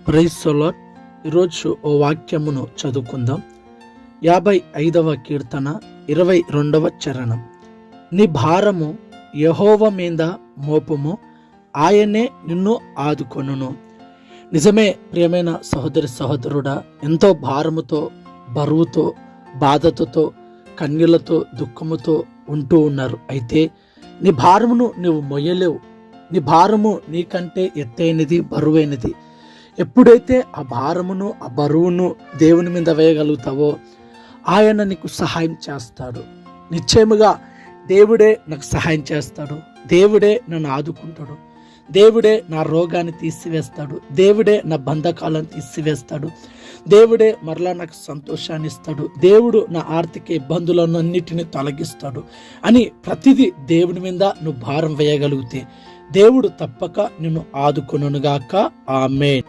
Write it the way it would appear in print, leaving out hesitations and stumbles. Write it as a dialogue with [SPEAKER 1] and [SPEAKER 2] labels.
[SPEAKER 1] Praise the lord. ఈరోజు ఓ వాక్యమును చదువుకుందాం. 55వ కీర్తన 22వ చరణం. నీ భారము యెహోవా మీద మోపము, ఆయనే నిన్ను ఆదుకొనును. నిజమే ప్రియమైన సహోదరి సహోదరుడా, ఎంతో భారముతో, బరువుతో, బాధతో, కన్నీళ్లతో, దుఃఖముతో ఉంటూ ఉన్నారు. అయితే నీ భారమును నువ్వు మొయ్యలేవు. నీ భారము నీకంటే ఎత్తైనది, బరువైనది. ఎప్పుడైతే ఆ భారమును, ఆ బరువును దేవుని మీద వేయగలుగుతావో ఆయన నీకు సహాయం చేస్తాడు. నిశ్చయముగా దేవుడే నాకు సహాయం చేస్తాడు. దేవుడే నన్ను ఆదుకుంటాడు. దేవుడే నా రోగాన్ని తీసివేస్తాడు. దేవుడే నా బంధకాలను తీసివేస్తాడు. దేవుడే మరలా నాకు సంతోషాన్ని ఇస్తాడు. దేవుడు నా ఆర్థిక ఇబ్బందులను అన్నిటినీ తొలగిస్తాడు అని ప్రతిదీ దేవుని మీద నువ్వు భారం వేయగలిగితే దేవుడు తప్పక నిన్ను ఆదుకొనుగాక. ఆమేన్.